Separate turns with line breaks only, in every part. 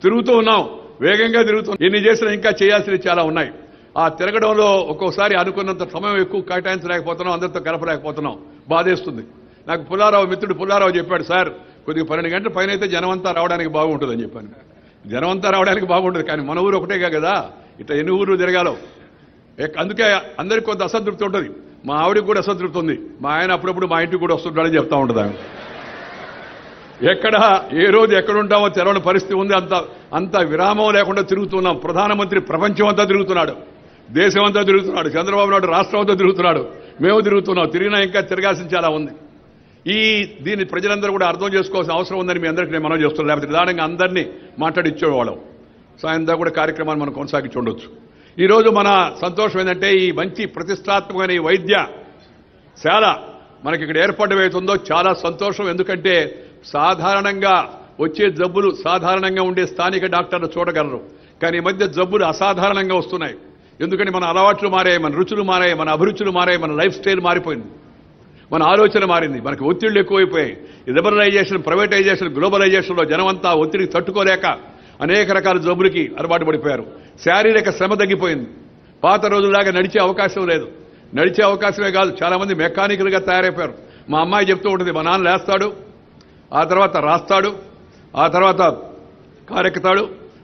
తిరుగుతూ ఉన్నాం, వేగంగా తిరుగుతున్నాం. ఎన్ని చేసినా ఇంకా చేయాల్సినవి చాలా ఉన్నాయి. ఆ తిరగడంలో ఒక్కోసారి అనుకున్నంత సమయం ఎక్కువ కేటాయించలేకపోతున్నాం, అందరితో కలపలేకపోతున్నాం, బాధేస్తుంది. నాకు మిత్రుడు పుల్లారావు చెప్పాడు, సార్ కొద్దిగా 12 గంటల పైన అయితే జనమంతా రావడానికి బాగుంటుందని చెప్పాను. జనమంతా రావడానికి బాగుంటుంది, కానీ మన ఊరు ఒకటేగా కదా, ఇట్లా ఎన్ని ఊరు తిరగాలో. అందుకే అందరికి కొంత అసంతృప్తి ఉంటుంది. మా ఆవిడకి కూడా అసంతృప్తి ఉంది. మా ఆయన అప్పుడప్పుడు మా ఇంటికి కూడా వస్తుంటాడని చెప్తా ఉంటుంది ఆమె. ఎక్కడ ఏ రోజు ఎక్కడుంటామో తెలవని పరిస్థితి ఉంది. అంత విరామం లేకుండా తిరుగుతున్నాం. ప్రధానమంత్రి ప్రపంచం అంతా తిరుగుతున్నాడు, దేశం అంతా తిరుగుతున్నాడు, చంద్రబాబు నాయుడు రాష్ట్రం అంతా తిరుగుతున్నాడు, మేము తిరుగుతున్నాం. తిరిగినా ఇంకా తిరగాల్సిన చాలా ఉంది. దీన్ని ప్రజలందరూ కూడా అర్థం చేసుకోవాల్సిన అవసరం ఉందని మీ అందరికీ నేను మనవి చేస్తున్నాను. లేకపోతే నిదానంగా అందరినీ మాట్లాడిచ్చేవాళ్ళం. సాయంత్రం కూడా కార్యక్రమాన్ని మనం కొనసాగించి ఉండొచ్చు. ఈరోజు మన సంతోషం ఏంటంటే ఈ మంచి ప్రతిష్టాత్మకమైన ఈ వైద్యశాల మనకి ఇక్కడ ఏర్పాటు అవుతుందో చాలా సంతోషం. ఎందుకంటే సాధారణంగా వచ్చే జబ్బులు సాధారణంగా ఉండే స్థానిక డాక్టర్లు చూడగలరు, కానీ ఈ మధ్య జబ్బులు అసాధారణంగా వస్తున్నాయి. ఎందుకంటే మన అలవాట్లు మారాయి, మన రుచులు మారాయి, మన అభిరుచులు మారాయి, మన లైఫ్ స్టైల్ మారిపోయింది, మన ఆలోచన మారింది, మనకి ఒత్తిళ్లు ఎక్కువైపోయాయి. లిబరలైజేషన్, ప్రైవేటైజేషన్, గ్లోబలైజేషన్లో జనమంతా ఒత్తిడికి తట్టుకోలేక అనేక రకాల జబ్బులకి అలవాటు పడిపోయారు. శారీరక శ్రమ తగ్గిపోయింది. పాత రోజుల్లాగా నడిచే అవకాశం లేదు. నడిచే అవకాశమే కాదు, చాలా మంది మెకానికల్గా తయారైపోయారు. మా అమ్మాయి చెప్తూ ఉంటుంది, మా నాన్న లేస్తాడు, ఆ తర్వాత రాస్తాడు, ఆ తర్వాత కారెక్కుతాడు,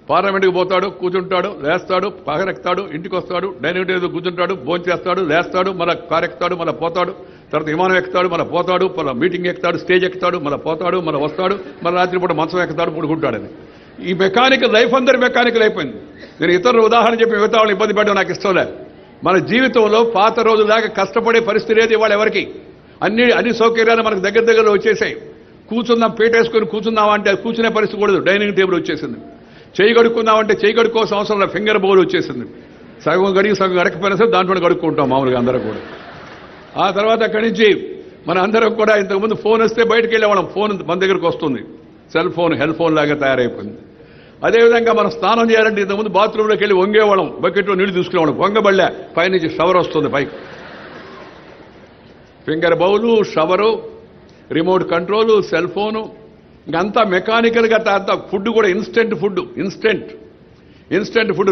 పార్లమెంట్కి పోతాడు, కూర్చుంటాడు, లేస్తాడు, కారెక్కుతాడు, ఇంటికి వస్తాడు, డైనింగ్ టేబుల్ కూర్చుంటాడు, భోజనం చేస్తాడు, లేస్తాడు, మళ్ళీ కారెక్కుతాడు, మళ్ళీ పోతాడు, తర్వాత విమానం ఎక్కుతాడు, మళ్ళీ పోతాడు, మళ్ళీ మీటింగ్ ఎక్కుతాడు, స్టేజ్ ఎక్కుతాడు, మళ్ళీ పోతాడు, మళ్ళీ వస్తాడు, మళ్ళీ రాత్రిపూట మంచం ఎక్కుతాడు, పడుకుంటాడని. ఈ మెకానికల్ లైఫ్ అందరి మెకానికల్ అయిపోయింది. నేను ఇతరుల ఉదాహరణ చెప్పి మిగతా వాళ్ళని ఇబ్బంది పెట్టడం నాకు ఇష్టం లేదు. మన జీవితంలో పాత రోజులాగా కష్టపడే పరిస్థితి లేదు ఇవాళ ఎవరికి. అన్ని సౌకర్యాలు మనకు దగ్గరలో వచ్చేసాయి. కూర్చుందాం, పేటేసుకొని కూర్చుందామంటే కూర్చునే పరిస్థితి కూడదు, డైనింగ్ టేబుల్ వచ్చేసింది. చేయి కడుక్కుందామంటే చేయి కడుక్కోవాల్సిన అవసరం లేదు, ఫింగర్ బౌల్ వచ్చేసింది. సగం గడికి సగం గడకపోయినా సరే దాంట్లో కడుక్కుంటాం మామూలుగా అందరూ కూడా. ఆ తర్వాత అక్కడి నుంచి మన అందరం కూడా ఇంతకుముందు ఫోన్ వస్తే బయటకు వెళ్ళేవాళ్ళం, ఫోన్ మన దగ్గరకు వస్తుంది, సెల్ ఫోన్ హెల్ ఫోన్ లాగా తయారైపోయింది. అదేవిధంగా మనం స్నానం చేయాలంటే ఇంతకుముందు బాత్రూంలోకి వెళ్ళి వంగేవాళ్ళం, బకెట్లో నీళ్లు తీసుకునేవాళ్ళం, వంగబడలే, పైనుంచి షవర్ వస్తుంది పైకి. Finger bowl, shower, remote control, cell phone, ఇంకంతా మెకానికల్గా అంతా. ఫుడ్ కూడా ఇన్స్టెంట్ ఫుడ్,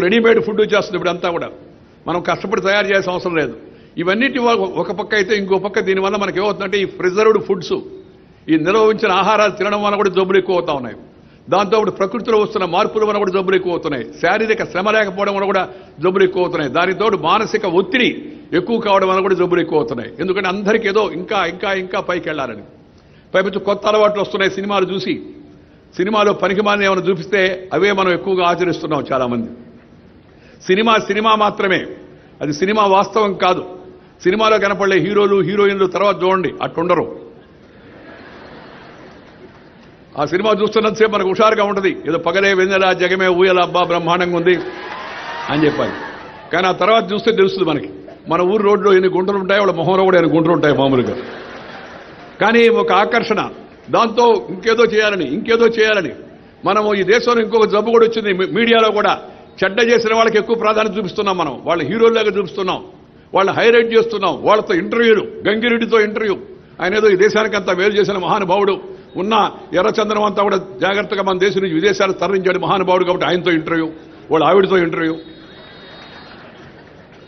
రెడీమేడ్ ఫుడ్ వచ్చేస్తుంది ఇప్పుడు అంతా కూడా. మనం కష్టపడి తయారు చేయాల్సిన అవసరం లేదు. ఇవన్నిటి ఒక పక్క అయితే ఇంకో పక్క దీనివల్ల మనకి ఏమవుతుందంటే ఈ ప్రిజర్వ్డ్ ఫుడ్స్, ఈ నిల్వ ఉంచిన ఆహారాలు తినడం వల్ల కూడా జబ్బులు ఎక్కువ అవుతా ఉన్నాయి. దాంతో ప్రకృతిలో వస్తున్న మార్పుల వల్ల కూడా జబ్బులు ఎక్కువ అవుతున్నాయి. శారీరక శ్రమ లేకపోవడం వల్ల కూడా జబ్బులు ఎక్కువ అవుతున్నాయి. దానితో మానసిక ఒత్తిడి ఎక్కువ కావడం వల్ల కూడా జబ్బులు ఎక్కువ అవుతున్నాయి. ఎందుకంటే అందరికీ ఏదో ఇంకా పైకి వెళ్ళాలని. పైపించి కొత్త అలవాట్లు వస్తున్నాయి. సినిమాలు చూసి సినిమాలో పనికిమాలిన ఏమైనా చూపిస్తే అవే మనం ఎక్కువగా ఆచరిస్తున్నాం చాలామంది. సినిమా మాత్రమే, అది సినిమా వాస్తవం కాదు. సినిమాలో కనపడే హీరోలు హీరోయిన్లు తర్వాత చూడండి అట్టుండరు. ఆ సినిమా చూస్తున్నంతసేపు మనకు హుషారుగా ఉంటుంది, ఏదో పగలే వెన్నెల జగమే ఊయల అబ్బా బ్రహ్మాండంగా ఉంది అని చెప్పాలి. కానీ ఆ తర్వాత చూస్తే తెలుస్తుంది మనకి, మన ఊరు రోడ్లో ఎన్ని గుంటలు ఉంటాయి, వాళ్ళ మొహంలో కూడా ఎన్ని గుంటలు ఉంటాయి మామూలుగా. కానీ ఒక ఆకర్షణ, దాంతో ఇంకేదో చేయాలని మనము ఈ దేశంలో ఇంకొక జబ్బు కూడా వచ్చింది. మీడియాలో కూడా చెడ్డ చేసిన వాళ్ళకి ఎక్కువ ప్రాధాన్యత చూపిస్తున్నాం. మనం వాళ్ళ హీరోల్లాగా చూపిస్తున్నాం, వాళ్ళని హైలైట్ చేస్తున్నాం. వాళ్ళతో ఇంటర్వ్యూలు, గంగిరెడ్డితో ఇంటర్వ్యూ, ఆయన ఏదో ఈ దేశానికి అంతా మేలు చేసిన మహానుభావుడు, ఉన్న ఎర్రచందనం అంతా కూడా జాగ్రత్తగా మన దేశం నుంచి విదేశాలకు తరలించాడు మహానుభావుడు కాబట్టి ఆయనతో ఇంటర్వ్యూ, వాళ్ళ ఆవిడతో ఇంటర్వ్యూ.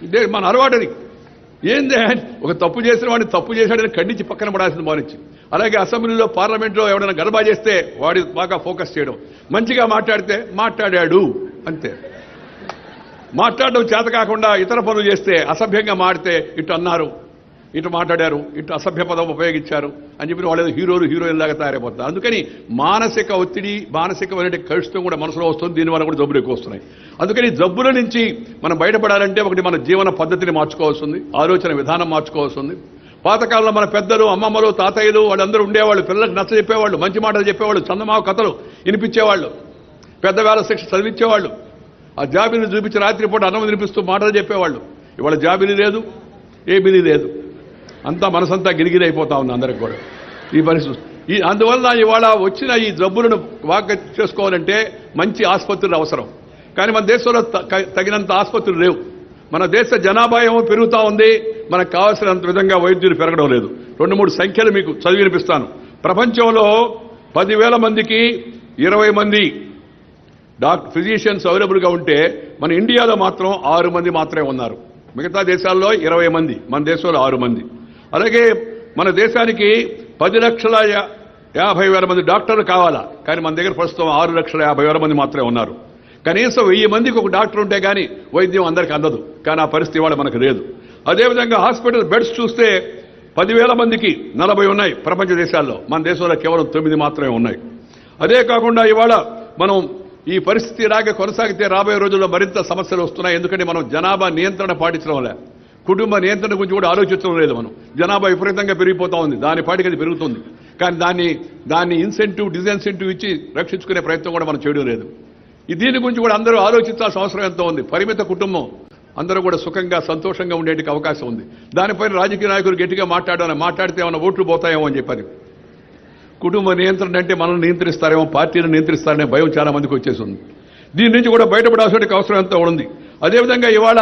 ఇదే మన అలవాటది. ఏందే ఒక తప్పు చేసిన వాడిని తప్పు చేశాడని ఖండించి పక్కన పడాల్సింది మానించి. అలాగే అసెంబ్లీలో పార్లమెంట్లో ఎవరైనా గడబా చేస్తే వాడి బాగా ఫోకస్ చేయడం, మంచిగా మాట్లాడితే మాట్లాడాడు అంతే. మాట్లాడడం చేత కాకుండా ఇతర పనులు చేస్తే, అసభ్యంగా మాడితే ఇటు అన్నారు, ఇటు మాట్లాడారు, ఇటు అసభ్య పదం ఉపయోగించారు అని చెప్పి వాళ్ళు హీరోలు హీరోయిన్లాగా తయారైపోతారు. అందుకని మానసిక ఒత్తిడి, మానసికమైన కలుషితం కూడా మనసులో వస్తుంది. దీనివల్ల కూడా జబ్బులు ఎక్కువ వస్తున్నాయి. అందుకని జబ్బుల నుంచి మనం బయటపడాలంటే ఒకటి మన జీవన పద్ధతిని మార్చుకోవాల్సింది, ఆలోచన విధానం మార్చుకోవాల్సింది. పాతకాలంలో మన పెద్దలు, అమ్మమ్మలు, తాతయ్యలు వాళ్ళందరూ ఉండేవాళ్ళు, పిల్లలకు నచ్చ చెప్పేవాళ్ళు, మంచి మాటలు చెప్పేవాళ్ళు, చందమామ కథలు వినిపించేవాళ్ళు, పెద్దవేళ శిక్ష చదివించేవాళ్ళు, ఆ జాబిలీని చూపించి రాత్రిపూట అన్నం వినిపిస్తూ మాటలు చెప్పేవాళ్ళు. ఇవాళ జాబిలీ లేదు, ఏబిలీ లేదు, అంతా మనసంతా గిరిగిరి అయిపోతా ఉంది అందరికి కూడా ఈ పరిస్థితి. అందువల్ల ఇవాళ వచ్చిన ఈ జబ్బులను వాక చేసుకోవాలంటే మంచి ఆసుపత్రులు అవసరం. కానీ మన దేశంలో తగినంత ఆసుపత్రులు లేవు. మన దేశ జనాభా ఏమో పెరుగుతూ ఉంది, మనకు కావాల్సినంత విధంగా వైద్యులు పెరగడం లేదు. 2-3 సంఖ్యలు మీకు చదివి వినిపిస్తాను. ప్రపంచంలో 10,000 మందికి 20 మంది ఫిజిషియన్స్ అవైలబుల్గా ఉంటే మన ఇండియాలో మాత్రం 6 మంది మాత్రమే ఉన్నారు. మిగతా దేశాల్లో 20 మంది, మన దేశంలో 6 మంది. అలాగే మన దేశానికి 10,50,000 మంది డాక్టర్లు కావాలా, కానీ మన దగ్గర ప్రస్తుతం 6,50,000 మంది మాత్రమే ఉన్నారు. కనీసం 1000 మందికి ఒక డాక్టర్ ఉంటే కానీ వైద్యం అందరికీ అందదు, కానీ ఆ పరిస్థితి ఇవాళ మనకు లేదు. అదేవిధంగా హాస్పిటల్ బెడ్స్ చూస్తే 10,000 మందికి 40 ఉన్నాయి ప్రపంచ దేశాల్లో, మన దేశంలో కేవలం 9 మాత్రమే ఉన్నాయి. అదే కాకుండా ఇవాళ మనం ఈ పరిస్థితి ఇలాగే కొనసాగితే రాబోయే రోజుల్లో మరింత సమస్యలు వస్తున్నాయి. ఎందుకంటే మనం జనాభా నియంత్రణ పాటించడం లే, కుటుంబ నియంత్రణ గురించి కూడా ఆలోచించడం లేదు. మనం జనాభా విపరీతంగా పెరిగిపోతా ఉంది, దాని పాటికి అది పెరుగుతుంది, కానీ దాన్ని ఇన్సెంటివ్ డిజెన్సెంటివ్ ఇచ్చి రక్షించుకునే ప్రయత్నం కూడా మనం చేయడం లేదు. దీని గురించి కూడా అందరూ ఆలోచించాల్సిన అవసరం ఎంతో ఉంది. పరిమిత కుటుంబం అందరూ కూడా సుఖంగా సంతోషంగా ఉండేటికి అవకాశం ఉంది. దానిపైన రాజకీయ నాయకులు గట్టిగా మాట్లాడితే ఏమైనా ఓట్లు పోతాయేమో అని చెప్పారు. కుటుంబ నియంత్రణ అంటే మనల్ని నియంత్రిస్తారేమో, పార్టీని నియంత్రిస్తారనే భయం చాలా మందికి వచ్చేసింది. దీని నుంచి కూడా బయటపడాల్సిన అవసరం ఎంతో ఉంది. అదేవిధంగా ఇవాళ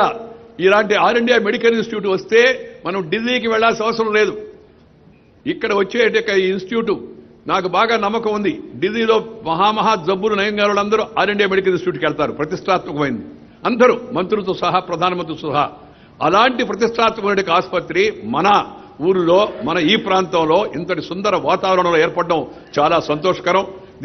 ఇలాంటి ఆల్ ఇండియా మెడికల్ ఇన్స్టిట్యూట్ వస్తే మనం ఢిల్లీకి వెళ్లాల్సిన అవసరం లేదు. ఇక్కడ వచ్చే ఈ ఇన్స్టిట్యూట్ నాకు బాగా నమ్మకం ఉంది. ఢిల్లీలో మహా జబ్బులు నయం గారు వాళ్ళందరూ ఆల్ ఇండియా మెడికల్ ఇన్స్టిట్యూట్కి వెళ్తారు. ప్రతిష్టాత్మకమైంది, అందరూ మంత్రులతో సహా, ప్రధానమంత్రితో సహా. అలాంటి ప్రతిష్టాత్మకమైన ఆసుపత్రి మన ఊరిలో, మన ఈ ప్రాంతంలో ఇంతటి సుందర వాతావరణంలో ఏర్పడడం చాలా సంతోషకరం.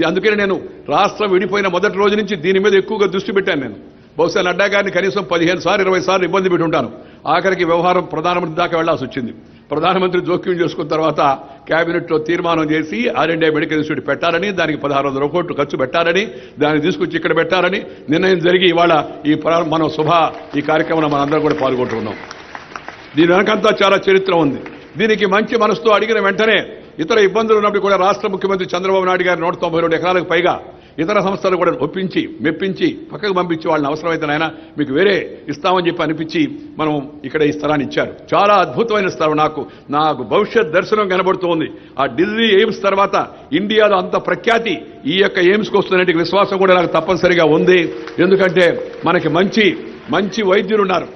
అందుకని నేను రాష్ట్రం విడిపోయిన మొదటి రోజు నుంచి దీని మీద ఎక్కువగా దృష్టి పెట్టాను. నేను బహుశా నడ్డా గారిని కనీసం 15 సార్లు 20 సార్లు ఇబ్బంది పెట్టి ఉంటాను. ఆఖరికి వ్యవహారం ప్రధానమంత్రి దాకా వెళ్లాల్సి వచ్చింది. ప్రధానమంత్రి జోక్యం చేసుకున్న తర్వాత కేబినెట్లో తీర్మానం చేసి ఆల్ ఇండియా మెడికల్ ఇన్స్టిట్యూట్ పెట్టాలని, దానికి 1600 కోట్లు ఖర్చు పెట్టాలని, దాన్ని తీసుకొచ్చి ఇక్కడ పెట్టాలని నిర్ణయం జరిగి ఇవాళ మనం ఈ కార్యక్రమంలో మనందరం కూడా పాల్గొంటున్నాం. దీని వెనకంతా చాలా చరిత్ర ఉంది. దీనికి మంచి మనసుతో అడిగిన వెంటనే ఇతర ఇబ్బందులు ఉన్నప్పుడు కూడా రాష్ట్ర ముఖ్యమంత్రి చంద్రబాబు నాయుడు గారు 192 ఎకరాలకు పైగా ఇతర సంస్థలు కూడా ఒప్పించి మెప్పించి పక్కకు పంపించి వాళ్ళని అవసరమైతే నాయన మీకు వేరే ఇస్తామని చెప్పి అనిపించి మనం ఇక్కడ ఈ స్థలాన్ని ఇచ్చారు. చాలా అద్భుతమైన స్థలం. నాకు భవిష్యత్ దర్శనం కనబడుతోంది. ఆ ఢిల్లీ ఎయిమ్స్ తర్వాత ఇండియాలో అంత ప్రఖ్యాతి ఈ యొక్క ఎయిమ్స్కి వస్తున్నట్టు విశ్వాసం కూడా నాకు తప్పనిసరిగా ఉంది. ఎందుకంటే మనకి మంచి వైద్యులు ఉన్నారు,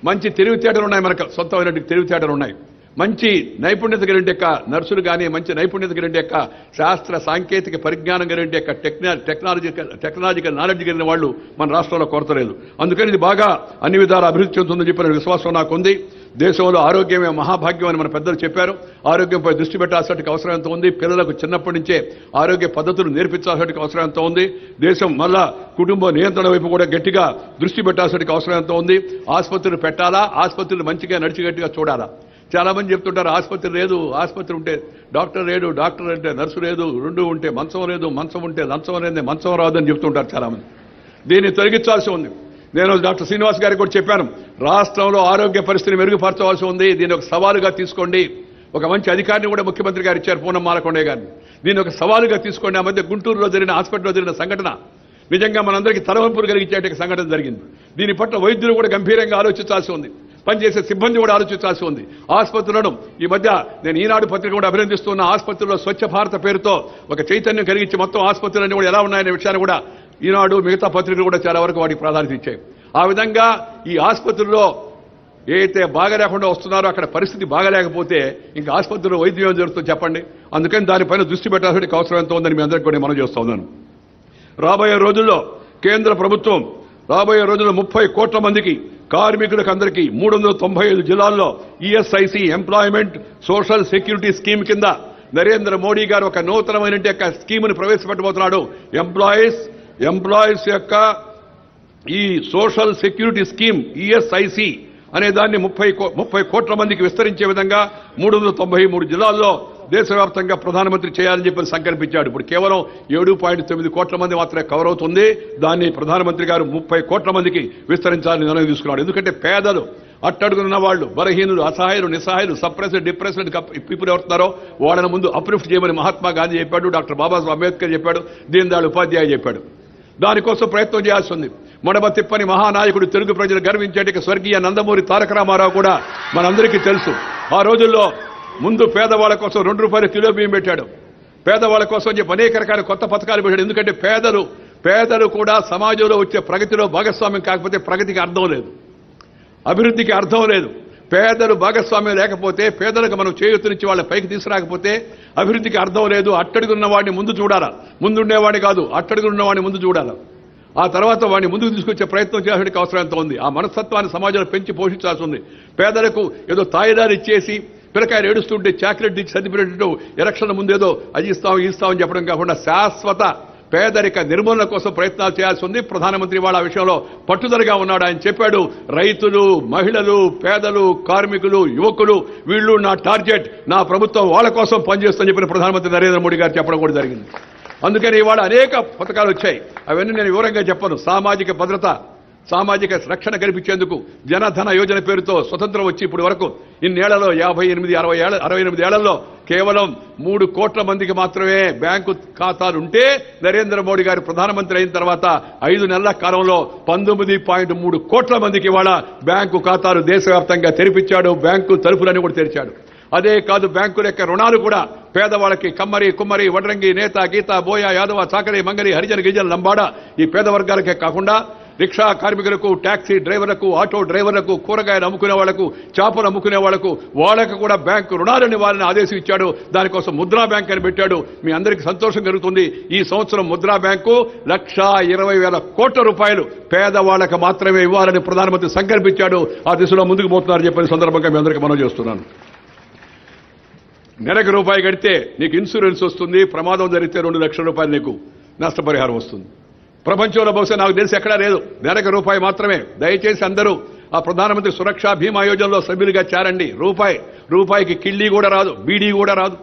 మంచి తెలివితేటలు ఉన్నాయి, మనకు సొంతమైనటువంటి తెలివితేటలు ఉన్నాయి, మంచి నైపుణ్యత కలిగిన యొక్క నర్సులు కానీ, మంచి నైపుణ్యత కలిగిన యొక్క శాస్త్ర సాంకేతిక పరిజ్ఞానం కలిగిన యొక్క టెక్నాలజికల్ నాలెడ్జ్ కలిగిన వాళ్ళు మన రాష్ట్రంలో కొరతలేదు. అందుకని ఇది బాగా అన్ని విధాల అభివృద్ధి చెందుతుందని చెప్పిన విశ్వాసం నాకుంది. దేశంలో ఆరోగ్యమే మహాభాగ్యం అని మన పెద్దలు చెప్పారు. ఆరోగ్యంపై దృష్టి పెట్టాల్సిన అవసరం ఎంత ఉంది. పిల్లలకు చిన్నప్పటి నుంచే ఆరోగ్య పద్ధతులు నేర్పించాల్సిన అవసరం ఎంత ఉంది. దేశం మళ్ళా కుటుంబ నియంత్రణ వైపు కూడా గట్టిగా దృష్టి పెట్టాల్సిన అవసరం ఎంత ఉంది. ఆసుపత్రులు పెట్టాలా, ఆసుపత్రులు మంచిగా నడిచిగట్టిగా చూడాలా. చాలా మంది చెప్తుంటారు ఆసుపత్రి లేదు, ఆసుపత్రి ఉంటే డాక్టర్ లేడు, డాక్టర్ అంటే నర్సు లేదు, రెండు ఉంటే మంచం లేదు, మంచం ఉంటే లంచం అనేది మంచం రాదని చెప్తుంటారు చాలా మంది. దీన్ని తొలగించాల్సి ఉంది. నేను డాక్టర్ శ్రీనివాస్ గారికి కూడా చెప్పాను, రాష్ట్రంలో ఆరోగ్య పరిస్థితిని మెరుగుపరచవలసి ఉంది. దీన్ని ఒక సవాలుగా తీసుకోండి. ఒక మంచి అధికారిని కూడా ముఖ్యమంత్రి గారు ఇచ్చారు, పూనం మాలకొండయ్య గారిని. దీన్ని ఒక సవాలుగా తీసుకోండి. ఆ మధ్య గుంటూరులో జరిగిన హాస్పిటల్లో జరిగిన సంఘటన నిజంగా మనందరికీ తలవంపులు కలిగించే సంఘటన జరిగింది. దీని పట్ల వైద్యులు కూడా గంభీరంగా ఆలోచించాల్సి ఉంది, పనిచేసే సిబ్బంది కూడా ఆలోచించాల్సి ఉంది. ఆసుపత్రులను ఈ మధ్య నేను ఈనాడు పత్రిక కూడా అభినందిస్తున్న ఆసుపత్రుల్లో స్వచ్ఛ భారత పేరుతో ఒక చైతన్యం కలిగించి మొత్తం ఆసుపత్రులన్నీ కూడా ఎలా ఉన్నాయనే విషయాన్ని కూడా ఈనాడు మిగతా పత్రికలు కూడా చాలా వరకు వాటికి ప్రాధాన్యత ఇచ్చాయి. ఆ విధంగా ఈ ఆసుపత్రుల్లో ఏదైతే బాగలేకుండా వస్తున్నారో అక్కడ పరిస్థితి బాగలేకపోతే ఇంకా ఆసుపత్రిలో వైద్యం ఏం జరుగుతుందో చెప్పండి. అందుకని దానిపైన దృష్టి పెట్టాల్సిన అవసరం ఎంత ఉందని మీ అందరికీ కూడా మనం చేస్తూ ఉన్నాను. రాబోయే రోజుల్లో కేంద్ర ప్రభుత్వం 30 కోట్ల మందికి కార్మికులకు అందరికీ 395 జిల్లాల్లో ESIC employment social security scheme కింద నరేంద్ర మోడీ గారు ఒక నూతనమైన స్కీమ్ను ప్రవేశపెట్టబోతున్నాడు. ఎంప్లాయీస్ యొక్క ఈ సోషల్ సెక్యూరిటీ స్కీమ్ ఈఎస్ఐసి అనే దాన్ని 30 కోట్ల మందికి విస్తరించే విధంగా 393 జిల్లాల్లో దేశవ్యాప్తంగా ప్రధానమంత్రి చేయాలని చెప్పి సంకల్పించాడు. ఇప్పుడు కేవలం 7.9 కోట్ల మంది మాత్రమే కవర్ అవుతుంది. దాన్ని ప్రధానమంత్రి గారు 30 కోట్ల మందికి విస్తరించాలని నిర్ణయం తీసుకున్నాడు. ఎందుకంటే పేదలు, అట్టడుగున్న వాళ్ళు, బలహీనులు, అసహాయులు, నిస్సహాయులు, సప్రెస్డ్, డిప్రెస్డ్ పీపుల్ ఎవరుతున్నారో వాళ్ళని ముందు అప్లిఫ్ట్ చేయమని మహాత్మా గాంధీ చెప్పాడు, డాక్టర్ బాబాసాహెబ్ అంబేద్కర్ చెప్పాడు, దీన్ దయాళ్ ఉపాధ్యాయ చెప్పాడు. దానికోసం ప్రయత్నం చేయాల్సి ఉంది. మడమ తిప్పని మహానాయకుడు, తెలుగు ప్రజలు గర్వించేటికి స్వర్గీయ నందమూరి తారక రామారావు కూడా మనందరికీ తెలుసు. ఆ రోజుల్లో ముందు పేదవాళ్ల కోసం 2 రూపాయల కిలో బియ్యం పెట్టాడు. పేదవాళ్ల కోసం చెప్పి అనేక రకాల కొత్త పథకాలు పెట్టాడు. ఎందుకంటే పేదలు కూడా సమాజంలో వచ్చే ప్రగతిలో భాగస్వామ్యం కాకపోతే ప్రగతికి అర్థం లేదు, అభివృద్ధికి అర్థం లేదు. పేదలు భాగస్వామ్యం లేకపోతే, పేదలకు మనం చేయూతనిచ్చి వాళ్ళ పైకి తీసుకురాకపోతే అభివృద్ధికి అర్థం లేదు. అట్టడుగున్న వాడిని ముందు చూడాలా, ముందుండేవాడిని కాదు, అట్టడుగున్న వాడిని ముందు చూడాలా. ఆ తర్వాత వాడిని ముందుకు తీసుకొచ్చే ప్రయత్నం చేయాల్సిన అవసరం ఎంత ఉంది. ఆ మనస్తత్వాన్ని సమాజంలో పెంచి పోషించాల్సి ఉంది. పేదలకు ఏదో తాయిదారు ఇచ్చేసి పిల్లకాయలు ఏడుస్తుంటే చాక్లెట్ ఇచ్చి సర్దిపెట్టు ఎలక్షన్ ముందేదో అది ఇస్తామని చెప్పడం కాకుండా శాశ్వత పేదరిక నిర్మూలన కోసం ప్రయత్నాలు చేయాల్సి ఉంది. ప్రధానమంత్రి వాళ్ళ విషయంలో పట్టుదలగా ఉన్నాడు. ఆయన చెప్పాడు, రైతులు, మహిళలు, పేదలు, కార్మికులు, యువకులు వీళ్ళు నా టార్గెట్, నా ప్రభుత్వం వాళ్ళ కోసం పనిచేస్తుందని చెప్పిన ప్రధానమంత్రి నరేంద్ర మోడీ గారు చెప్పడం కూడా జరిగింది. అందుకని ఇవాళ అనేక పథకాలు వచ్చాయి. అవన్నీ నేను వివరంగా చెప్పను. సామాజిక భద్రత, సామాజిక రక్షణ కల్పించేందుకు జనధన యోజన పేరుతో స్వతంత్రం వచ్చి ఇప్పుడు వరకు ఇన్నేళ్లలో 68 ఏళ్లలో కేవలం 3 కోట్ల మందికి మాత్రమే బ్యాంకు ఖాతాలు ఉంటే నరేంద్ర మోడీ గారు ప్రధానమంత్రి అయిన తర్వాత 5 నెలల కాలంలో 19.3 కోట్ల మందికి ఇవాళ బ్యాంకు ఖాతాలు దేశవ్యాప్తంగా తెరిపించాడు. బ్యాంకు తలుపులన్నీ కూడా తెరిచాడు. అదే కాదు, బ్యాంకుల యొక్క రుణాలు కూడా పేదవాళ్ళకి కమ్మరి, కుమ్మరి, వడ్రంగి, నేత, గీత, బోయ, యాదవ, చాకలి, మంగలి, హరిజన, గిరిజన, లంబాడ ఈ పేద వర్గాలకే కాకుండా రిక్షా కార్మికులకు, టాక్సీ డ్రైవర్లకు, ఆటో డ్రైవర్లకు, కూరగాయలు అమ్ముకునే వాళ్లకు, చేపలు అమ్ముకునే వాళ్లకు వాళ్ళకు కూడా బ్యాంకు రుణాలని వాళ్ళని ఆదేశం ఇచ్చాడు. దానికోసం ముద్రా బ్యాంక్ అని పెట్టాడు. మీ అందరికీ సంతోషం కలుగుతుంది. ఈ సంవత్సరం ముద్రా బ్యాంకు 1,20,000 కోట్ల రూపాయలు పేదవాళ్లకు మాత్రమే ఇవ్వాలని ప్రధానమంత్రి సంకల్పించాడు. ఆ దిశలో ముందుకు పోతున్నారు చెప్పిన సందర్భంగా మీ అందరికీ మనం చేస్తున్నాను. నెలకు రూపాయి కడితే నీకు ఇన్సూరెన్స్ వస్తుంది. ప్రమాదం జరిగితే 2 లక్షల రూపాయలు నీకు నష్టపరిహారం వస్తుంది. ప్రపంచంలో బహుశా నాకు తెలిసి ఎక్కడా లేదు. నెలకు రూపాయి మాత్రమే. దయచేసి అందరూ ఆ ప్రధానమంత్రి సురక్ష బీమా యోజనలో సభ్యులుగా చేరండి. రూపాయికి కిళ్ళీ కూడా రాదు, బీడీ కూడా రాదు.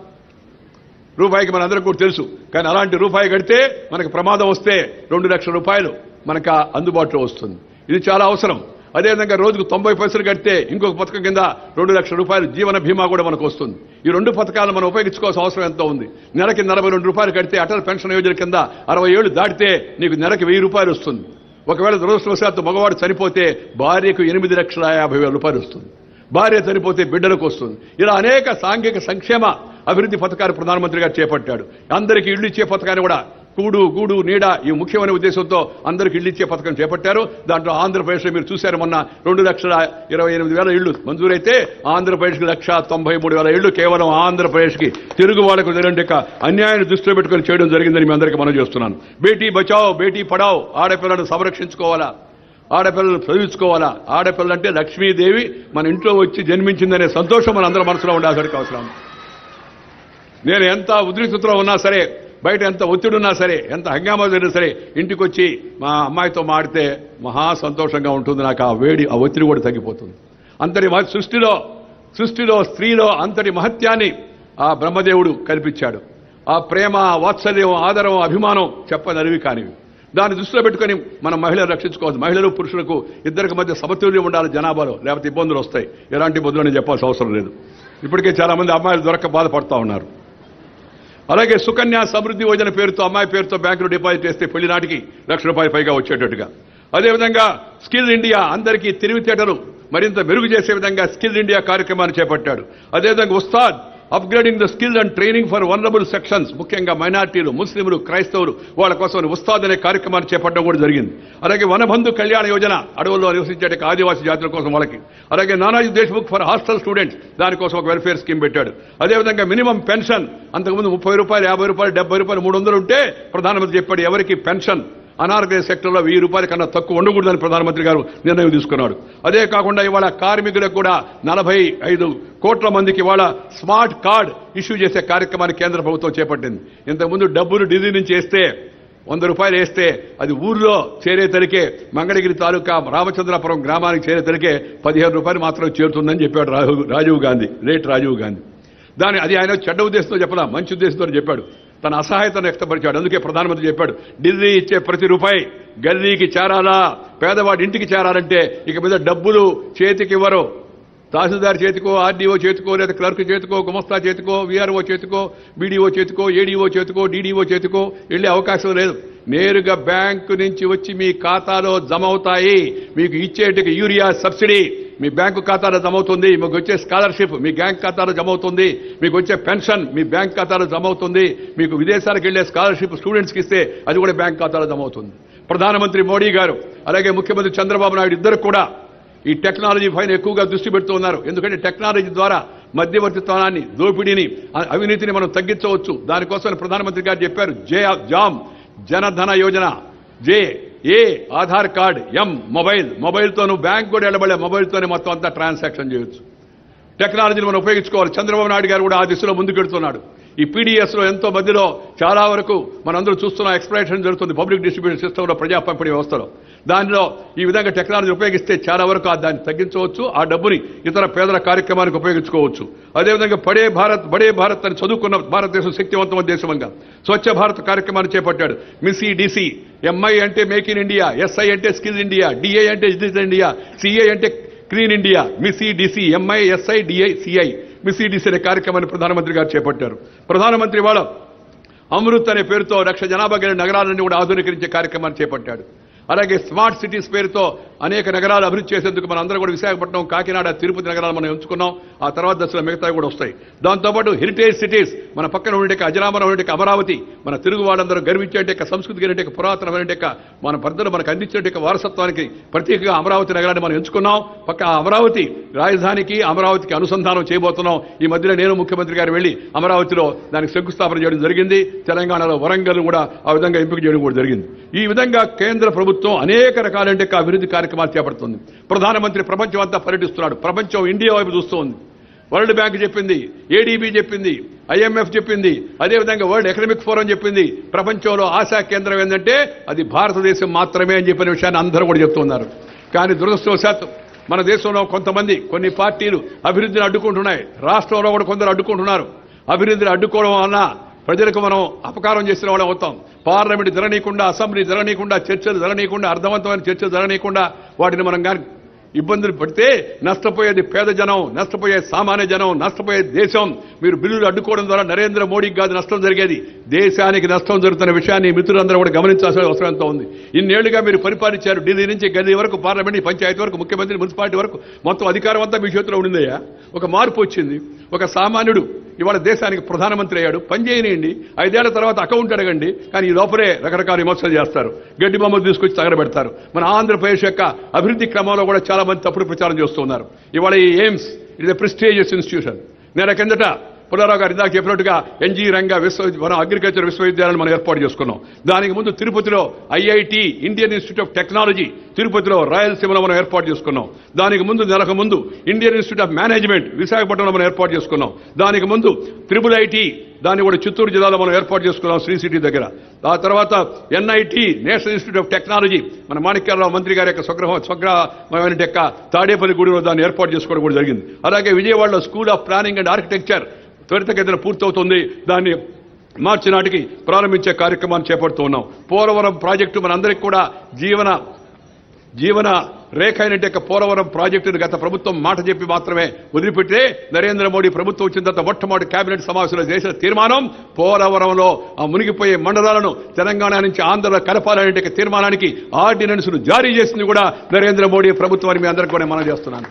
రూపాయికి మనందరికీ కూడా తెలుసు. కానీ అలాంటి రూపాయి కడితే మనకు ప్రమాదం వస్తే 2 లక్షల రూపాయలు మనకు అందుబాటులో వస్తుంది. ఇది చాలా అవసరం. అదేవిధంగా రోజుకు 90 పైసలు కడితే ఇంకొక పథకం కింద 2 లక్షల రూపాయలు జీవన బీమా కూడా మనకు వస్తుంది. ఈ 2 పథకాలను మనం ఉపయోగించుకోవాల్సిన అవసరం ఎంతో ఉంది. నెలకి 42 రూపాయలు కడితే అటల్ పెన్షన్ యోజన కింద 60 ఏళ్లు దాటితే నీకు నెలకి 1000 రూపాయలు వస్తుంది. ఒకవేళ దురదృష్టవశాత్తు మగవాడు చనిపోతే భార్యకు 8,50,000 రూపాయలు వస్తుంది. భార్య చనిపోతే బిడ్డలకు వస్తుంది. ఇలా అనేక సాంఘిక సంక్షేమ అభివృద్ధి పథకాలు ప్రధానమంత్రి గారు చేపట్టాడు. అందరికీ ఇళ్లు ఇచ్చే పథకాన్ని కూడా గూడు నీడ ఈ ముఖ్యమైన ఉద్దేశంతో అందరికీ ఇళ్లు ఇచ్చే పథకం చేపట్టారు. దాంట్లో ఆంధ్రప్రదేశ్లో మీరు చూశారు, మొన్న 2,28,000 ఇళ్లు మంజూరైతే ఆంధ్రప్రదేశ్కి 1,93,000 ఇళ్లు కేవలం ఆంధ్రప్రదేశ్కి తెలుగు వాళ్లకు జరిగిన అన్యాయాన్ని దృష్టిలో పెట్టుకుని చేయడం జరిగిందని మీ అందరికీ మనం చేస్తున్నాను. బేటీ బచావ్, బేటీ పడావ్, ఆడపిల్లలను సంరక్షించుకోవాలా, ఆడపిల్లలను చదివించుకోవాలా. ఆడపిల్లంటే లక్ష్మీదేవి మన ఇంట్లో వచ్చి జన్మించిందనే సంతోషం మన అందరి మనసులో ఉండాల్సిన అవసరం. నేను ఎంత ఉద్రిక్తతలో ఉన్నా సరే, బయట ఎంత ఒత్తిడి ఉన్నా సరే, ఎంత హంగామా జరిగినా సరే, ఇంటికి వచ్చి మా అమ్మాయితో మాడితే మహా సంతోషంగా ఉంటుంది. నాకు ఆ వేడి, ఆ ఒత్తిడి కూడా తగ్గిపోతుంది. అంతటి సృష్టిలో స్త్రీలో అంతటి మహత్యాన్ని ఆ బ్రహ్మదేవుడు కల్పించాడు. ఆ ప్రేమ, వాత్సల్యం, ఆదరం, అభిమానం చెప్పనరివి కానివి. దాన్ని దృష్టిలో పెట్టుకుని మనం మహిళలు రక్షించుకోవచ్చు. మహిళలు పురుషులకు ఇద్దరికి మధ్య సమతుల్యం ఉండాలి జనాభాలో, లేకపోతే ఇబ్బందులు వస్తాయి. ఎలాంటి ఇబ్బందులు అని చెప్పాల్సిన అవసరం లేదు. ఇప్పటికే చాలా మంది అమ్మాయిలు దొరక్క బాధపడుతూ ఉన్నారు. అలాగే సుకన్య సమృద్ధి యోజన పేరుతో అమ్మాయి పేరుతో బ్యాంకులో డిపాజిట్ చేస్తే పెళ్లి నాటికి ₹1,00,000 పైగా వచ్చేటట్టుగా. అదేవిధంగా స్కిల్ ఇండియా, అందరికీ తెలివితేటలు మరింత మెరుగు చేసే విధంగా స్కిల్ ఇండియా కార్యక్రమాన్ని చేపట్టాడు. అదేవిధంగా Ustaad, upgrading the skill and training for vulnerable sections, ముఖ్యంగా మైనార్టీలు, ముస్లింలు, క్రైస్తవులు వాళ్ళ కోసం ఉస్తాద్ అనే కార్యక్రమాన్ని చేపట్టడం కూడా జరిగింది. అలాగే వనబంధు కళ్యాణ యోజన, అడవుల్లో నివసించే ఆదివాసీ జాతుల కోసం వాళ్ళకి. అలాగే Nanaji Deshmukh for hostel students, దానికోసం ఒక వెల్ఫేర్ స్కీమ్ పెట్టాడు. అదేవిధంగా మినిమం పెన్షన్, అంతకుముందు ₹30, ₹50, ₹70, ₹300 ఉంటే ప్రధానమంత్రి చెప్పాడు ఎవరికి పెన్షన్ అనార్గనైజ్ సెక్టర్లో ₹1000 కన్నా తక్కువ ఉండకూడదని ప్రధానమంత్రి గారు నిర్ణయం తీసుకున్నాడు. అదే కాకుండా ఇవాళ కార్మికులకు కూడా 45 కోట్ల మందికి ఇవాళ స్మార్ట్ కార్డ్ ఇష్యూ చేసే కార్యక్రమాన్ని కేంద్ర ప్రభుత్వం చేపట్టింది. ఇంతకుముందు డబ్బులు ఢిల్లీ నుంచి వేస్తే ₹100 వేస్తే అది ఊర్లో చేరేతరికే, మంగళగిరి తాలూకా రామచంద్రాపురం గ్రామానికి చేరేతరికే ₹15 మాత్రం చేరుతుందని చెప్పాడు రాజీవ్ గాంధీ, లేట్ రాజీవ్ గాంధీ. అది ఆయన చెడ్డ ఉద్దేశంతో చెప్పలా, మంచి ఉద్దేశంతో చెప్పాడు. తన అసహాయతను వ్యక్తపరిచాడు. అందుకే ప్రధానమంత్రి చెప్పాడు, ఢిల్లీ ఇచ్చే ప్రతి రూపాయి గల్లీకి చేరాలా, పేదవాడి ఇంటికి చేరాలంటే ఇక మీద డబ్బులు చేతికి ఇవ్వరు. తహసీల్దార్ చేతికో, ఆర్డీఓ చేతికో, లేదా క్లర్క్ చేతికో, గుమస్తా చేతికో, వీఆర్ఓ చేతికో, బీడీఓ చేతికో, ఏడీఓ చేతికో, డీడీఓ చేతికో వెళ్లే అవకాశం లేదు. నేరుగా బ్యాంకు నుంచి వచ్చి మీ ఖాతాలో జమ అవుతాయి. మీకు ఇచ్చేటికి యూరియా సబ్సిడీ మీ బ్యాంకు ఖాతాలో జమ అవుతుంది. మీకు వచ్చే స్కాలర్షిప్ మీ బ్యాంక్ ఖాతాలో జమ అవుతుంది. మీకు వచ్చే పెన్షన్ మీ బ్యాంక్ ఖాతాలో జమ అవుతుంది. మీకు విదేశాలకు వెళ్లే స్కాలర్షిప్ స్టూడెంట్స్కి ఇస్తే అది కూడా బ్యాంక్ ఖాతాలో జమ అవుతుంది. ప్రధానమంత్రి మోడీ గారు అలాగే ముఖ్యమంత్రి చంద్రబాబు నాయుడు ఇద్దరు కూడా ఈ టెక్నాలజీ పైన ఎక్కువగా దృష్టి పెడుతూ ఉన్నారు. ఎందుకంటే టెక్నాలజీ ద్వారా మధ్యవర్తిత్వాన్ని, దోపిడీని, అవినీతిని మనం తగ్గించవచ్చు. దానికోసం ప్రధానమంత్రి గారు చెప్పారు, జామ్ జనధన యోజన, ఆధార్ కార్డ్, మొబైల్తోనూ బ్యాంక్ కూడా వెళ్ళబడే మొబైల్తోనే మొత్తం అంతా ట్రాన్సాక్షన్ చేయొచ్చు. టెక్నాలజీని మనం ఉపయోగించుకోవాలి. చంద్రబాబు నాయుడు గారు కూడా ఆ దిశలో ముందుకెడుతున్నాడు. ఈ పీడీఎస్లో ఎంతో మధ్యలో చాలా వరకు మనందరూ చూస్తున్న ఎక్స్ప్లాయిటేషన్ జరుగుతుంది పబ్లిక్ డిస్ట్రిబ్యూషన్ సిస్టంలో, ప్రజా పంపిణీ వ్యవస్థలో. దానిలో ఈ విధంగా టెక్నాలజీ ఉపయోగిస్తే చాలా వరకు దాన్ని తగ్గించవచ్చు. ఆ డబ్బుని ఇతర పేదల కార్యక్రమానికి ఉపయోగించుకోవచ్చు. అదేవిధంగా బడే భారత్ అని చదువుకున్న భారతదేశం శక్తివంతమైన దేశంగా స్వచ్ఛ భారత్ కార్యక్రమాన్ని చేపట్టాడు. మిసి డిసి, ఎంఐ అంటే మేక్ ఇన్ ఇండియా, ఎస్ఐ అంటే స్కిల్ ఇండియా, డిఐ అంటే డిజిటల్ ఇండియా, సిఐ అంటే clean India. MIS-C DC, MI, SI, DI, CI, MIS-C DC అనే కార్యక్రమాన్ని ప్రధానమంత్రి గారు చేపట్టారు. ప్రధానమంత్రి వాళ్ళ అమృత్ అనే పేరుతో 1,00,000 జనాభా కలిగిన నగరాలను కూడా ఆధునీకరించే కార్యక్రమాన్ని చేపట్టాడు. అలాగే స్మార్ట్ సిటీస్ పేరుతో అనేక నగరాలు అభివృద్ధి చేసేందుకు మనం అందరూ కూడా విశాఖపట్నం, కాకినాడ, తిరుపతి నగరాలు మనం ఎంచుకున్నాం. ఆ తర్వాత దశలో మిగతావి కూడా వస్తాయి. దాంతోపాటు హెరిటేజ్ సిటీస్, మన పక్కన ఉండే అజరామరం ఉండే అమరావతి, మన తెలుగు వాళ్ళందరూ గర్వించేట సంస్కృతి కలిగే పురాతనమైన మన పెద్దలు మనకు అందించే వారసత్వానికి ప్రతీకగా అమరావతి నగరాన్ని మనం ఎంచుకున్నాం. పక్క అమరావతి రాజధానికి, అమరావతికి అనుసంధానం చేయబోతున్నాం. ఈ మధ్యలో నేను ముఖ్యమంత్రి గారు వెళ్లి అమరావతిలో దానికి శంకుస్థాపన చేయడం జరిగింది. తెలంగాణలో వరంగల్ కూడా ఆ విధంగా ఎంపిక చేయడం కూడా జరిగింది. ఈ విధంగా కేంద్ర ప్రభుత్వం అనేక రకాలంటే అభివృద్ధి కార్యక్రమాలు చేపడుతుంది. ప్రధానమంత్రి ప్రపంచం అంతా పర్యటిస్తున్నాడు. ప్రపంచం ఇండియా వైపు చూస్తోంది. వరల్డ్ బ్యాంక్ చెప్పింది, ఏడీబీ చెప్పింది, ఐఎంఎఫ్ చెప్పింది, అదేవిధంగా వరల్డ్ ఎకనామిక్ ఫోరం చెప్పింది. ప్రపంచంలో ఆశా కేంద్రం ఏంటంటే అది భారతదేశం మాత్రమే అని చెప్పిన విషయాన్ని అందరూ కూడా చెప్తున్నారు. కానీ దురదృష్టవశాత్తు మన దేశంలో కొన్ని పార్టీలు అభివృద్ధిని అడ్డుకుంటున్నాయి. రాష్ట్రంలో కూడా కొందరు అడ్డుకుంటున్నారు. అభివృద్ధిని అడ్డుకోవడం వలన ప్రజలకు మనం అపకారం చేసిన వాళ్ళం అవుతాం. పార్లమెంట్ జరగనీయకుండా, అసెంబ్లీ జరగనీయకుండా, చర్చలు జరగనీయకుండా, అర్థవంతమైన చర్చలు జరగనీయకుండా వాటిని మనం కానీ ఇబ్బందులు పడితే నష్టపోయేది పేద జనం, నష్టపోయే సామాన్య జనం, నష్టపోయే దేశం. మీరు బిల్లులు అడ్డుకోవడం ద్వారా నరేంద్ర మోడీకి కాదు నష్టం జరిగేది, దేశానికి నష్టం జరుగుతున్న విషయాన్ని మిత్రులందరూ కూడా గమనించాల్సిన అవసరం ఎంతో ఉంది. ఇన్నేళ్లుగా మీరు పరిపాలించారు. ఢిల్లీ నుంచి గల్లీ వరకు, పార్లమెంట్, పంచాయతీ వరకు, ముఖ్యమంత్రి, మున్సిపాలిటీ వరకు మొత్తం అధికారం అంతా మీ చేతిలో ఉండిందయ్యా. ఒక మార్పు వచ్చింది. ఒక సామాన్యుడు ఇవాళ దేశానికి ప్రధానమంత్రి అయ్యాడు. పని చేయనియండి, 5 ఏళ్ల తర్వాత అకౌంట్ అడగండి. కానీ ఈ లోపలే రకరకాల విమర్శలు చేస్తారు, గడ్డి బొమ్మలు తీసుకొచ్చి తగలబెడతారు. మన ఆంధ్రప్రదేశ్ యొక్క అభివృద్ధి క్రమంలో కూడా చాలా మంది తప్పుడు ప్రచారం చేస్తున్నారు. ఇవాళ ఈ AIIMS it is a prestigious institution. నెల కిందట పుల్లారావు గారు ఇందాక చెప్పినట్టుగా ఎన్జీ రంగా మనం అగ్రికల్చర్ విశ్వవిద్యాలయాన్ని మనం ఏర్పాటు చేసుకున్నాం. దానికి ముందు తిరుపతిలో IIT, Indian institute of technology, తిరుపతిలో రాయలసీమలో మనం ఏర్పాటు చేసుకున్నాం. దానికి ముందు నెలకు ముందు ఇండియన్ ఇన్స్టిట్యూట్ ఆఫ్ మేనేజ్మెంట్ విశాఖపట్నంలో మనం ఏర్పాటు చేసుకున్నాం. దానికి ముందు ట్రిపుల్ ఐటీ, దాన్ని కూడా చిత్తూరు జిల్లాలో మనం ఏర్పాటు చేసుకున్నాం, శ్రీ సిటీ దగ్గర. ఆ తర్వాత NIT, national institute of technology, మన మాణిక్యాలరావు మంత్రి గారి యొక్క స్వగ్రహమైన తాడేపల్లి గూడెంలో దాన్ని ఏర్పాటు చేసుకోవడం కూడా జరిగింది. అలాగే విజయవాడలో school of planning and architecture త్వరితగతిన పూర్తవుతుంది. దాన్ని మార్చి నాటికి ప్రారంభించే కార్యక్రమాన్ని చేపడుతూ ఉన్నాం. పోలవరం ప్రాజెక్టు మనందరికీ కూడా జీవన రేఖ అయినట్టు పోలవరం ప్రాజెక్టును గత ప్రభుత్వం మాట చెప్పి మాత్రమే వదిలిపెట్టే నరేంద్ర మోడీ ప్రభుత్వం వచ్చిన తర్వాత మొట్టమొదటి కేబినెట్ సమావేశంలో చేసిన తీర్మానం పోలవరంలో ఆ మునిగిపోయే మండలాలను తెలంగాణ నుంచి ఆంధ్రలో కలపాలనే తీర్మానానికి ఆర్డినెన్స్ ను జారీ చేసింది కూడా నరేంద్ర మోడీ ప్రభుత్వాన్ని మీ అందరికీ కూడా మనం చేస్తున్నాను.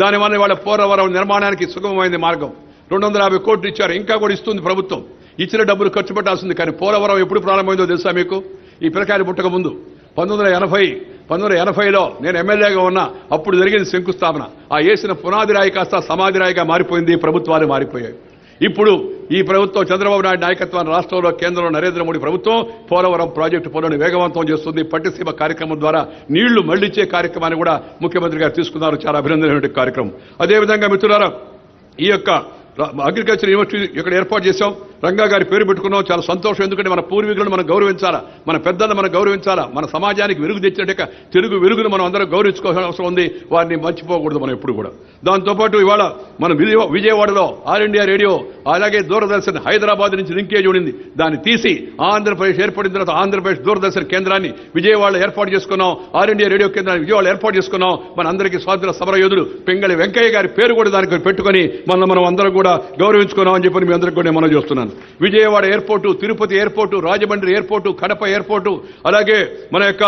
దానివల్ల వాళ్ళ పోలవరం నిర్మాణానికి సుగమమైంది మార్గం. 250 కోట్లు ఇచ్చారు, ఇంకా కూడా ఇస్తుంది ప్రభుత్వం. ఇచ్చిన డబ్బులు ఖర్చు పెట్టాల్సింది. కానీ పోలవరం ఎప్పుడు ప్రారంభమైందో తెలుసా మీకు? ఈ పిల్లకాయలు పుట్టక ముందు 1980లో నేను ఎమ్మెల్యేగా ఉన్నా. అప్పుడు జరిగింది శంకుస్థాపన. ఆ వేసిన పునాది రాయి కాస్త సమాధి రాయిగా మారిపోయింది. ప్రభుత్వాలు మారిపోయాయి. ఇప్పుడు ఈ ప్రభుత్వం చంద్రబాబు నాయుడు నాయకత్వాన్ని రాష్ట్రంలో, కేంద్రంలో నరేంద్ర మోడీ ప్రభుత్వం పోలవరం ప్రాజెక్టు పనులను వేగవంతం చేస్తుంది. పట్టిసీమ కార్యక్రమం ద్వారా నీళ్లు మళ్లించే కార్యక్రమాన్ని కూడా ముఖ్యమంత్రి గారు తీసుకున్నారు. చాలా అభినందనమైన కార్యక్రమం. అదేవిధంగా మిత్రులారా, ఈ యొక్క అగ్రికల్చర్ యూనివర్సిటీ ఇక్కడ ఏర్పాటు చేశాం. రంగా గారి పేరు పెట్టుకున్నాం. చాలా సంతోషం. ఎందుకంటే మన పూర్వీకులను మనం గౌరవించాలా, మన పెద్దలను మనం గౌరవించాలా. మన సమాజానికి వెలుగు తెచ్చినట్టు తెలుగు వెలుగును మనం అందరం గౌరవించుకోవాల్సిన అవసరం ఉంది. వారిని మర్చిపోకూడదు మనం ఎప్పుడు కూడా. దాంతోపాటు ఇవాళ మనం విజయవాడలో ఆల్ ఇండియా రేడియో, అలాగే దూరదర్శన్ హైదరాబాద్ నుంచి లింకేజ్ ఉండింది. దాన్ని తీసి ఆంధ్రప్రదేశ్ ఏర్పడిన తర్వాత ఆంధ్రప్రదేశ్ దూరదర్శన్ కేంద్రాన్ని విజయవాడలో ఏర్పాటు చేసుకున్నాం. ఆల్ ఇండియా రేడియో కేంద్రాన్ని విజయవాడలో ఏర్పాటు చేసుకున్నాం. మన అందరికీ స్వాతంత్ర సమరయోధుడు పింగళి వెంకయ్య గారి పేరు కూడా దానికి పెట్టుకుని మనం అందరం కూడా గౌరవించుకున్నాం అని చెప్పి మీ అందరికీ కూడా మనం చేస్తున్నాను. Vijayawada airport, Tirupati airport, Rajahmundry airport, Kadapa airport, అలాగే మన యొక్క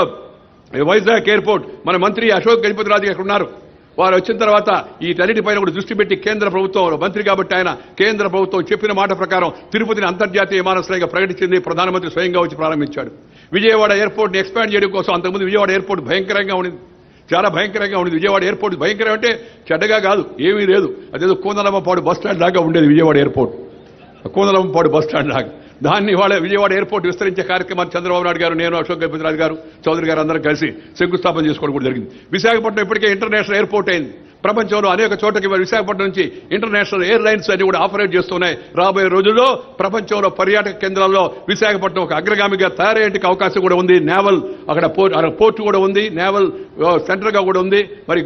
వైజాగ్ ఎయిర్పోర్ట్, మన మంత్రి అశోక్ గజపతిరాజు గారు ఉన్నారు. వారు వచ్చిన తర్వాత వీటన్నిటిపైన కూడా దృష్టి పెట్టి కేంద్ర ప్రభుత్వం మంత్రి కాబట్టి ఆయన కేంద్ర ప్రభుత్వం చెప్పిన మాట ప్రకారం తిరుపతిని అంతర్జాతీయ విమానాశ్రయంగా ప్రకటించింది. ప్రధానమంత్రి స్వయంగా వచ్చి ప్రారంభించాడు. విజయవాడ ఎయిర్పోర్ట్ని ఎక్స్పాండ్ చేయడం కోసం అంతకుముందు విజయవాడ ఎయిర్పోర్ట్ భయంకరంగా ఉండింది, చాలా భయంకరంగా ఉండేది. విజయవాడ ఎయిర్పోర్ట్ భయంకరం అంటే చెడ్డగా కాదు, ఏమీ లేదు. అదేదో కోనలమ్మపాడు బస్ స్టాండ్ లాగా ఉండేది విజయవాడ ఎయిర్పోర్ట్, కోనలమ్మపాడు బస్ స్టాండ్ లాగా. దాన్ని ఇవాళ విజయవాడ ఎయిర్పోర్ట్ విస్తరించే కార్యక్రమాన్ని చంద్రబాబు నాయుడు గారు, నేను, అశోక్ గజపతిరాజు గారు, చౌదరి గారు అందరం కలిసి శంకుస్థాపన చేసుకోవడం కూడా జరిగింది. విశాఖపట్నం ఇప్పటికే ఇంటర్నేషనల్ ఎయిర్పోర్ట్ అయింది. ప్రపంచంలో అనేక చోట్లకి విశాఖపట్నం నుంచి ఇంటర్నేషనల్ ఎయిర్లైన్స్ అన్ని కూడా ఆపరేట్ చేస్తున్నాయి. రాబోయే రోజుల్లో ప్రపంచంలో పర్యాటక కేంద్రాల్లో విశాఖపట్నం ఒక అగ్రగామిగా తయారయ్యేందుకు అవకాశం కూడా ఉంది. నేవల్ అక్కడ పోర్ట్ కూడా ఉంది, నేవల్ సెంటర్ గా కూడా ఉంది. మరి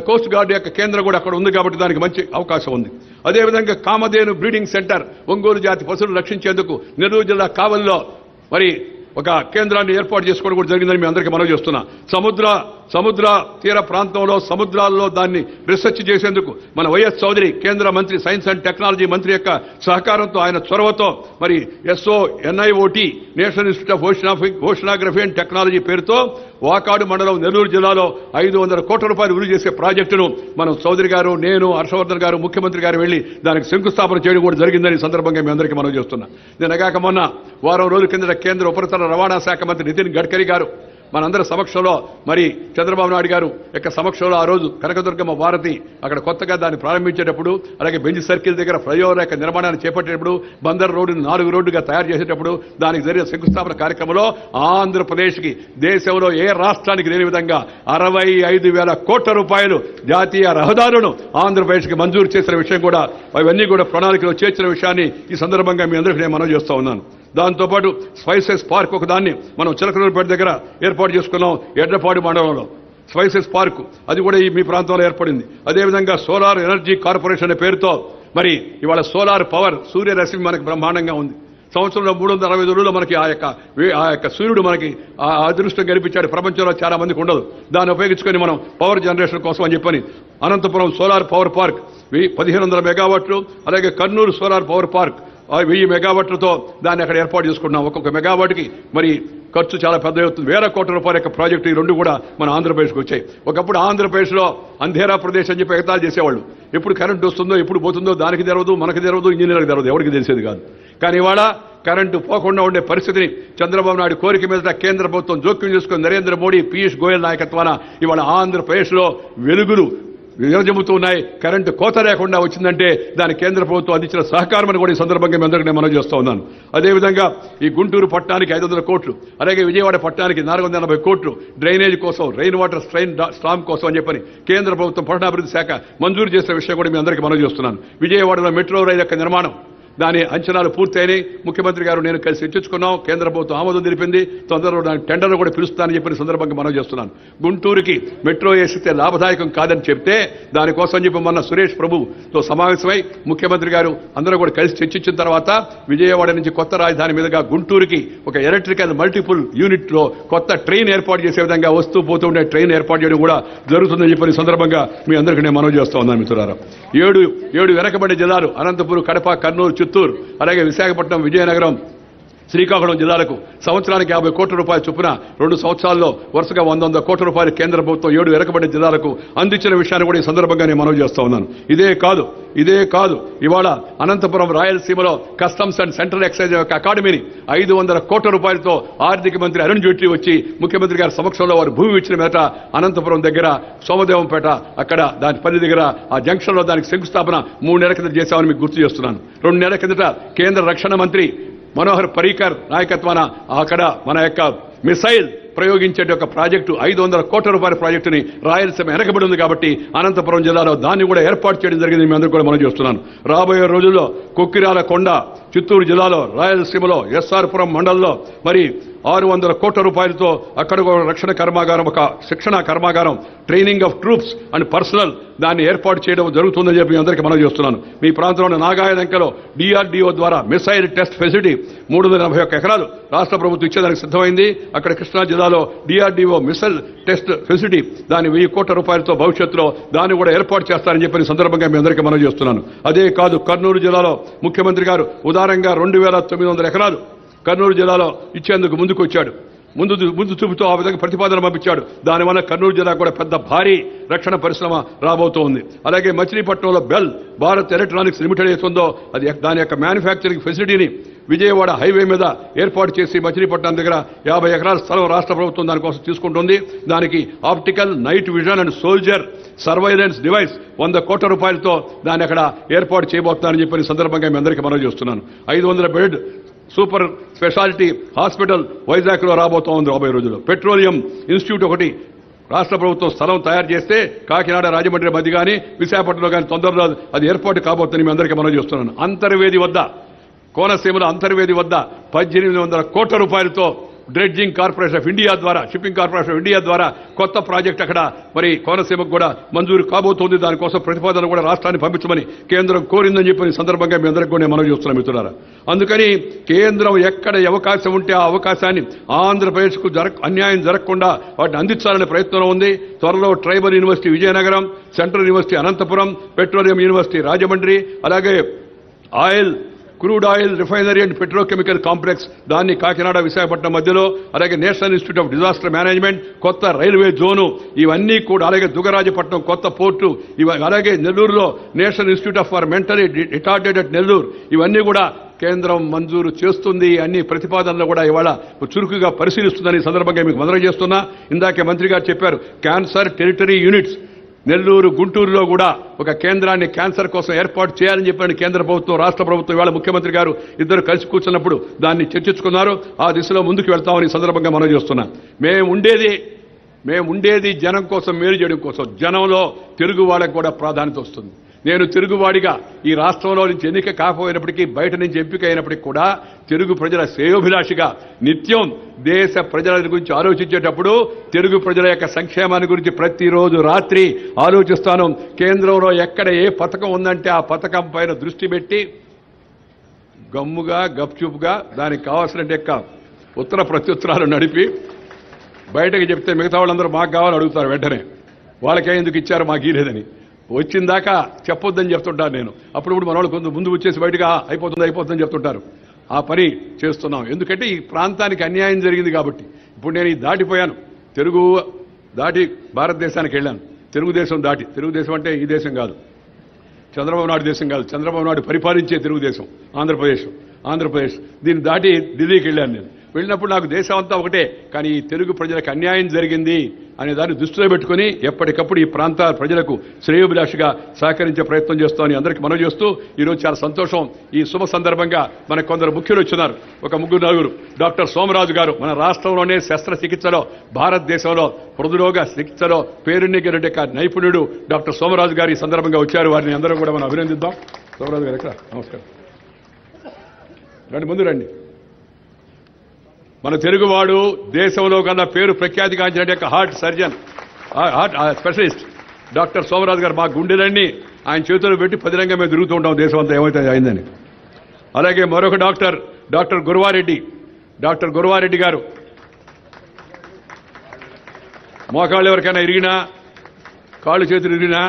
కోస్ట్ గార్డ్ యొక్క కేంద్రం కూడా అక్కడ ఉంది కాబట్టి దానికి మంచి అవకాశం ఉంది. అదేవిధంగా కామధేను బ్రీడింగ్ సెంటర్, ఒంగోలు జాతి పశువులు రక్షించేందుకు నెల్లూరు జిల్లా కావలిలో మరి ఒక కేంద్రాన్ని ఏర్పాటు చేసుకోవడం కూడా జరిగిందని మీ అందరికీ మనవి చేస్తున్నా. సముద్ర తీర ప్రాంతంలో సముద్రాల్లో దాన్ని రీసెర్చ్ చేసేందుకు మన వైఎస్ చౌదరి కేంద్ర మంత్రి సైన్స్ అండ్ టెక్నాలజీ మంత్రి యొక్క సహకారంతో, ఆయన చొరవతో మరి NIOT national institute of oceanography and technology పేరుతో వాకాడు మండలం నెల్లూరు జిల్లాలో 500 కోట్ల రూపాయలు విలువ చేసే ప్రాజెక్టును మనం చౌదరి గారు, నేను, హర్షవర్ధన్ గారు, ముఖ్యమంత్రి గారు వెళ్లి దానికి శంకుస్థాపన చేయడం కూడా జరిగిందని సందర్భంగా మీ అందరికీ మనవి చేస్తున్నా. నిన్నగాక మొన్న వారం రోజుల కిందట కేంద్ర ఉపరితల రవాణా శాఖ మంత్రి నితిన్ గడ్కరీ గారు మనందరి సమక్షంలో మరి చంద్రబాబు నాయుడు గారు యొక్క సమక్షంలో ఆ రోజు కనకదుర్గమ్మ భారతి అక్కడ కొత్తగా దాన్ని ప్రారంభించేటప్పుడు, అలాగే బెంజ్ సర్కిల్ దగ్గర ఫ్లైఓవర్ యొక్క నిర్మాణాన్ని చేపట్టేటప్పుడు, బందర్ రోడ్డును 4 రోడ్డుగా తయారు చేసేటప్పుడు దానికి జరిగిన శంకుస్థాపన కార్యక్రమంలో ఆంధ్రప్రదేశ్కి దేశంలో ఏ రాష్ట్రానికి లేని విధంగా 65,000 కోట్ల రూపాయలు జాతీయ రహదారులను ఆంధ్రప్రదేశ్కి మంజూరు చేసిన విషయం కూడా, అవన్నీ కూడా ప్రణాళికలో చేర్చిన విషయాన్ని ఈ సందర్భంగా మీ అందరికీ నేను మనవి చేస్తా ఉన్నాను. దాంతోపాటు స్పైసెస్ పార్క్ ఒకదాన్ని మనం చిలకలూరుపేట దగ్గర ఏర్పాటు చేసుకున్నాం. ఎడ్లపాడు మండలంలో స్పైసెస్ పార్క్, అది కూడా మీ ప్రాంతంలో ఏర్పడింది. అదేవిధంగా సోలార్ ఎనర్జీ కార్పొరేషన్ అనే పేరుతో మరి ఇవాళ సోలార్ పవర్, సూర్యరశ్మి మనకి బ్రహ్మాండంగా ఉంది. సంవత్సరంలో 365 రోజులు మనకి ఆ యొక్క సూర్యుడు మనకి ఆ అదృష్టం కల్పించాడు. ప్రపంచంలో చాలా మందికి ఉండదు. దాన్ని ఉపయోగించుకొని మనం పవర్ జనరేషన్ కోసం అని చెప్పని అనంతపురం సోలార్ పవర్ పార్క్ 1500 మెగావాట్లు, అలాగే కర్నూలు సోలార్ పవర్ పార్క్ 1000 మెగావాట్లతో దాన్ని అక్కడ ఏర్పాటు చేసుకున్నాం. ఒక్కొక్క మెగావాట్కి మరి ఖర్చు చాలా పెద్ద అవుతుంది. 1000 కోట్ల రూపాయల యొక్క ప్రాజెక్టు ఈ రెండు కూడా మన ఆంధ్రప్రదేశ్కి వచ్చాయి. ఒకప్పుడు ఆంధ్రప్రదేశ్లో అంధేరా ప్రదేశ్ అని చెప్పి ఎగతాళి చేసేవాళ్ళు. ఎప్పుడు కరెంట్ వస్తుందో, ఎప్పుడు పోతుందో దానికి తెరవదు, మనకి తెరవదు, ఇంజనీర్కి తెరవదు, ఎవరికి తెలిసేది కాదు. కానీ ఇవాళ కరెంటు పోకుండా ఉండే పరిస్థితిని చంద్రబాబు నాయుడు కోరిక మీద కేంద్ర ప్రభుత్వం జోక్యం చేసుకుని నరేంద్ర మోడీ, పీయూష్ గోయల్ నాయకత్వాన ఇవాళ ఆంధ్రప్రదేశ్లో వెలుగులు విరజమ్ముతూ ఉన్నాయి. కరెంటు కోత లేకుండా వచ్చిందంటే దాని కేంద్ర ప్రభుత్వం అందించిన సహకారం అని కూడా ఈ సందర్భంగా మీ అందరికీ నేను మనవి చేస్తూ ఉన్నాను. అదేవిధంగా ఈ గుంటూరు పట్టణానికి 500 కోట్లు, అలాగే విజయవాడ పట్టణానికి 480 కోట్లు డ్రైనేజ్ కోసం, రెయిన్ వాటర్ స్టామ్ కోసం అని చెప్పని కేంద్ర ప్రభుత్వం పట్టణాభివృద్ధి శాఖ మంజూరు చేసిన విషయం కూడా మీ అందరికీ మనవి చేస్తున్నాను. విజయవాడలో మెట్రో రైలు యొక్క నిర్మాణం, దాని అంచనాలు పూర్తయినాయి. ముఖ్యమంత్రి గారు నేను కలిసి చర్చించుకున్నాం. కేంద్ర ప్రభుత్వం ఆమోదం తెలిపింది. తొందరలో దాని టెండర్లు కూడా పిలుస్తానని చెప్పిన సందర్భంగా మనవి చేస్తున్నాను. గుంటూరుకి మెట్రో వేసితే లాభదాయకం కాదని చెప్తే దానికోసం చెప్పి మొన్న సురేష్ ప్రభుతో సమావేశమై ముఖ్యమంత్రి గారు అందరూ కూడా కలిసి చర్చించిన తర్వాత విజయవాడ నుంచి కొత్త రాజధాని మీదుగా గుంటూరుకి ఒక ఎలక్ట్రికల్ మల్టిపుల్ యూనిట్ లో కొత్త ట్రైన్ ఏర్పాటు చేసే విధంగా వస్తూ పోతుండే ట్రైన్ ఏర్పాటు చేయడం కూడా జరుగుతుందని చెప్పిన సందర్భంగా మీ అందరికీ నేను మనవి చేస్తా ఉన్నాను. మిత్రులారా, 7 వెనకబడే జిల్లాలు అనంతపురం, కడప, కర్నూలు, చిత్తూరు, అలాగే విశాఖపట్నం, విజయనగరం, శ్రీకాకుళం జిల్లాలకు సంవత్సరానికి 50 కోట్ల రూపాయల చొప్పున 2 సంవత్సరాల్లో వరుసగా 100 కోట్ల రూపాయలు కేంద్ర ప్రభుత్వం 7 వెనకబడే జిల్లాలకు అందించిన విషయాన్ని కూడా ఈ సందర్భంగా నేను మనవి చేస్తా ఉన్నాను. ఇదే కాదు ఇవాళ అనంతపురం రాయలసీమలో కస్టమ్స్ అండ్ సెంట్రల్ ఎక్సైజ్ యొక్క అకాడమీని 500 కోట్ల రూపాయలతో ఆర్థిక మంత్రి అరుణ్ జైట్లీ వచ్చి ముఖ్యమంత్రి గారి సమక్షంలో వారు భూమి ఇచ్చిన మీదట అనంతపురం దగ్గర సోమదేవంపేట అక్కడ దాని పల్లి దగ్గర ఆ జంక్షన్ లో దానికి శంకుస్థాపన 3 నెలల కిందట చేశామని మీకు గుర్తు చేస్తున్నాను. 2 నెలల కిందట కేంద్ర రక్షణ మంత్రి మనోహర్ పరీకర్ నాయకత్వాన అక్కడ మన యొక్క మిసైల్ ప్రయోగించే ఒక ప్రాజెక్టు 500 కోట్ల రూపాయల ప్రాజెక్టుని రాయలసీమ వెనకబడి ఉంది కాబట్టి అనంతపురం జిల్లాలో దాన్ని కూడా ఏర్పాటు చేయడం జరిగింది. మీ అందరూ కూడా మనం చేస్తున్నాను. రాబోయే రోజుల్లో కొక్కిరాల కొండ, చిత్తూరు జిల్లాలో, రాయలసీమలో ఎస్ఆర్పురం మండలంలో మరి 600 కోట్ల రూపాయలతో అక్కడ రక్షణ కర్మాగారం, ఒక శిక్షణ కర్మాగారం, training of troops and personal దాన్ని ఏర్పాటు చేయడం జరుగుతుందని చెప్పి అందరికీ మనం చేస్తున్నాను. మీ ప్రాంతంలోని నాగాయలంకలో DRDO ద్వారా మిసైల్ టెస్ట్ ఫెసిలిటీ 381 ఎకరాలు రాష్ట్ర ప్రభుత్వం ఇచ్చేదానికి సిద్ధమైంది. అక్కడ కృష్ణా జిల్లాలో DRDO మిసైల్ టెస్ట్ ఫెసిలిటీ దాన్ని 1000 కోట్ల రూపాయలతో భవిష్యత్తులో దాన్ని కూడా ఏర్పాటు చేస్తారని చెప్పిన సందర్భంగా మీ అందరికీ మనం చేస్తున్నాను. అదే కాదు, కర్నూలు జిల్లాలో ముఖ్యమంత్రి గారు ఉదారంగా 2900 ఎకరాలు కర్నూలు జిల్లాలో ఇచ్చేందుకు ముందుకు వచ్చాడు. ముందు చూపుతూ ఆ విధంగా ప్రతిపాదన పంపించాడు. దానివల్ల కర్నూలు జిల్లా కూడా పెద్ద భారీ రక్షణ పరిశ్రమ రాబోతోంది. అలాగే మచిలీపట్నంలో బెల్ భారత్ ఎలక్ట్రానిక్స్ లిమిటెడ్ ఏతుందో అది దాని యొక్క మ్యానుఫ్యాక్చరింగ్ ఫెసిలిటీని విజయవాడ హైవే మీద ఏర్పాటు చేసి మచిలీపట్నం దగ్గర 50 ఎకరాల స్థలం రాష్ట్ర ప్రభుత్వం దానికోసం తీసుకుంటుంది. దానికి optical, night vision and soldier surveillance device 100 కోట్ల రూపాయలతో దాన్ని అక్కడ ఏర్పాటు చేయబోతున్నారని చెప్పిన సందర్భంగా మీ అందరికీ మనవి చేస్తున్నాను. 500 బెడ్ సూపర్ స్పెషాలిటీ హాస్పిటల్ వైజాగ్లో రాబోతోంది రాబోయే రోజుల్లో. పెట్రోలియం ఇన్స్టిట్యూట్ ఒకటి రాష్ట్ర ప్రభుత్వం స్థలం తయారు చేస్తే కాకినాడ రాజమండ్రి మధ్య కానీ విశాఖపట్నంలో కానీ తొందరలో అది ఏర్పాటు కాబోతుందని మీ అందరికీ మనవి చేస్తున్నాను. అంతర్వేది వద్ద కోనసీమలో అంతర్వేది వద్ద 1800 కోట్ల రూపాయలతో డ్రెడ్జింగ్ కార్పొరేషన్ ఆఫ్ ఇండియా ద్వారా షిప్పింగ్ కార్పొరేషన్ ఆఫ్ ఇండియా ద్వారా కొత్త ప్రాజెక్ట్ అక్కడ మరి కోనసీమకు కూడా మంజూరు కాబోతోంది. దానికోసం ప్రతిపాదన కూడా రాష్ట్రాన్ని పంపించమని కేంద్రం కోరిందని చెప్పిన సందర్భంగా మీ అందరికీ కూడా మనం చూస్తున్నాం మిత్రులారా. అందుకని కేంద్రం ఎక్కడ అవకాశం ఉంటే ఆ అవకాశాన్ని ఆంధ్రప్రదేశ్కు అన్యాయం జరగకుండా వాటిని అందించాలనే ప్రయత్నం ఉంది. త్వరలో tribal university Vizianagaram, central university Anantapuram, petroleum university Rajahmundry, అలాగే crude oil refinery and petrochemical complex దాన్ని కాకినాడ విశాఖపట్నం మధ్యలో, అలాగే national institute of disaster management, కొత్త రైల్వే జోను ఇవన్నీ కూడా, అలాగే దుగరాజపట్నం కొత్త పోర్టు, అలాగే నెల్లూరులో national institute of for mentally retarded at Nellore ఇవన్నీ కూడా కేంద్రం మంజూరు చేస్తుంది. అన్ని ప్రతిపాదనలు కూడా ఇవాళ చురుకుగా పరిశీలిస్తుందని సందర్భంగా మీకు మనవి చేస్తున్నా. ఇందాకే మంత్రి గారు చెప్పారు క్యాన్సర్ టెరిటరీ యూనిట్స్ నెల్లూరు గుంటూరులో కూడా ఒక కేంద్రాన్ని క్యాన్సర్ కోసం ఏర్పాటు చేయాలని చెప్పిన కేంద్ర ప్రభుత్వం రాష్ట్ర ప్రభుత్వం ఇవాళ ముఖ్యమంత్రి గారు ఇద్దరు కలిసి కూర్చున్నప్పుడు దాన్ని చర్చించుకున్నారు. ఆ దిశలో ముందుకు వెళ్తామని సందర్భంగా మనం చేస్తున్నాం. మేము ఉండేది జనం కోసం, మేలు చేయడం కోసం. జనంలో తెలుగు వాళ్ళకు కూడా ప్రాధాన్యత వస్తుంది. నేను తెలుగువాడిగా ఈ రాష్ట్రంలో నుంచి ఎన్నిక కాకపోయినప్పటికీ బయట నుంచి ఎంపిక అయినప్పటికీ కూడా తెలుగు ప్రజల శ్రేయోభిలాషిగా నిత్యం దేశ ప్రజల గురించి ఆలోచించేటప్పుడు తెలుగు ప్రజల యొక్క సంక్షేమాన్ని గురించి ప్రతిరోజు రాత్రి ఆలోచిస్తాను. కేంద్రంలో ఎక్కడ ఏ పథకం ఉందంటే ఆ పథకం పైన దృష్టి పెట్టి గమ్ముగా గప్చుప్గా దానికి కావాల్సిన ఉత్తర ప్రత్యుత్తరాలు నడిపి బయటకు చెప్తే మిగతా వాళ్ళందరూ మాకు కావాలని అడుగుతారు. వెంటనే వాళ్ళకే ఎందుకు ఇచ్చారు మాకు ఇలేదని వచ్చిందాకా చెప్పొద్దని చెప్తుంటాను నేను. అప్పుడు మన వాళ్ళు కొంచెం ముందు వచ్చేసి బయటగా అయిపోతుందని చెప్తుంటారు. ఆ పని చేస్తున్నాం. ఎందుకంటే ఈ ప్రాంతానికి అన్యాయం జరిగింది కాబట్టి. ఇప్పుడు నేను దాటిపోయాను. తెలుగు దాటి భారతదేశానికి వెళ్ళాను. తెలుగుదేశం దాటి, తెలుగుదేశం అంటే ఈ దేశం కాదు, చంద్రబాబు నాయుడు దేశం కాదు, చంద్రబాబు నాయుడు పరిపాలించే తెలుగుదేశం ఆంధ్రప్రదేశ్ దీన్ని దాటి ఢిల్లీకి వెళ్ళాను. నేను వెళ్ళినప్పుడు నాకు దేశం అంతా ఒకటే, కానీ ఈ తెలుగు ప్రజలకు అన్యాయం జరిగింది అనే దాన్ని దృష్టిలో పెట్టుకుని ఎప్పటికప్పుడు ఈ ప్రాంత ప్రజలకు శ్రేయోభిలాషిగా సహకరించే ప్రయత్నం చేస్తామని అందరికీ మనవి చేస్తూ ఈరోజు చాలా సంతోషం. ఈ శుభ సందర్భంగా మనకు కొందరు ముఖ్యులు వచ్చినారు. ఒక 3-4 డాక్టర్ సోమరాజు గారు మన రాష్ట్రంలోనే శస్త్రచికిత్సలో భారతదేశంలో హృదరోగ చికిత్సలో పేరున్నటువంటి నైపుణ్యుడు డాక్టర్ సోమరాజు గారు ఈ సందర్భంగా వచ్చారు. వారిని అందరూ కూడా మనం అభినందిద్దాం. సోమరాజు గారు ఎక్కడ? నమస్కారం. రండి, ముందు రండి. మన తెలుగువాడు దేశంలో కన్నా పేరు ప్రఖ్యాతిగాంచిన heart surgeon, heart specialist doctor Somaraju గారు. మా గుండెలన్నీ ఆయన చేతులు పెట్టి పదిలంగా మేము తిరుగుతూ ఉంటాం దేశం అంతా ఏమైతే అయిందని. అలాగే మరొక డాక్టర్ గురవారెడ్డి గారు. మోకాళ్ళు ఎవరికైనా ఇరిగినా, కాళ్ళు చేతులు ఇరిగినా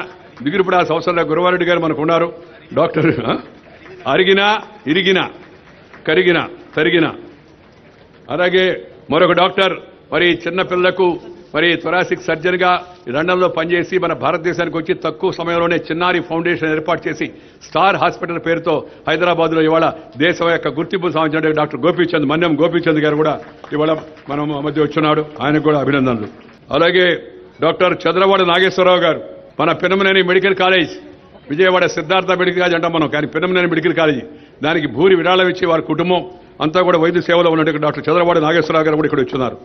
దిగురుపడాల్సిన అవసరం లేదు. గురవారెడ్డి గారు మనకు ఉన్నారు. డాక్టర్ అరిగినా, ఇరిగినా, కరిగినా, తరిగినా. అలాగే మరొక డాక్టర్ మరి చిన్నపిల్లలకు మరి థొరాసిక్ సర్జన్గా లండన్లో పనిచేసి మన భారతదేశానికి వచ్చి తక్కువ సమయంలోనే చిన్నారి ఫౌండేషన్ ఏర్పాటు చేసి స్టార్ హాస్పిటల్ పేరుతో హైదరాబాద్లో ఇవాళ దేశం యొక్క గుర్తింపు సాధించిన డాక్టర్ మన్యం గోపీచంద్ గారు కూడా ఇవాళ మనం మధ్య వచ్చున్నాడు. ఆయనకు కూడా అభినందనలు. అలాగే డాక్టర్ చంద్రవాడ నాగేశ్వరరావు గారు మన Pinnamaneni medical college, Vijayawada Siddhartha medical college అంటాం మనం, కానీ పిన్నమనేని మెడికల్ కాలేజీ దానికి భూరి విరాళం ఇచ్చి వారి కుటుంబం అంతా కూడా వైద్య సేవలో ఉన్నట్టు డాక్టర్ చంద్రవాడ నాగేశ్వరరావు గారు కూడా ఇక్కడ వచ్చున్నారు.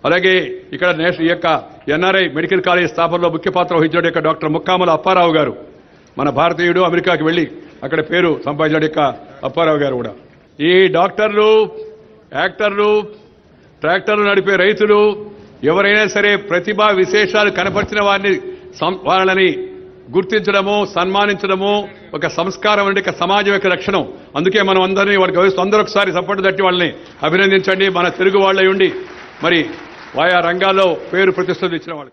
అలాగే ఇక్కడ ఈ యొక్క ఎన్ఆర్ఐ మెడికల్ కాలేజ్ స్థాపనలో ముఖ్య పాత్ర వహించిన డాక్టర్ ముక్కామల అప్పారావు గారు, మన భారతీయుడు, అమెరికాకి వెళ్లి అక్కడ పేరు సంపాదించిన అప్పారావు గారు కూడా. ఈ డాక్టర్లు, యాక్టర్లు, ట్రాక్టర్లు నడిపే రైతులు ఎవరైనా సరే ప్రతిభా విశేషాలు కనపరిచిన వాళ్ళని గుర్తించడము, సన్మానించడము ఒక సంస్కారం అంటే సమాజం యొక్క లక్షణం. అందుకే మనం అందరినీ వాళ్ళకి వయసు అందరూ ఒకసారి సపోర్ట్ తట్టి వాళ్ళని అభినందించండి. మన తెలుగు వాళ్ళ ఉండి మరి ఆయా రంగాల్లో పేరు ప్రతిష్టలు ఇచ్చిన వాళ్ళు.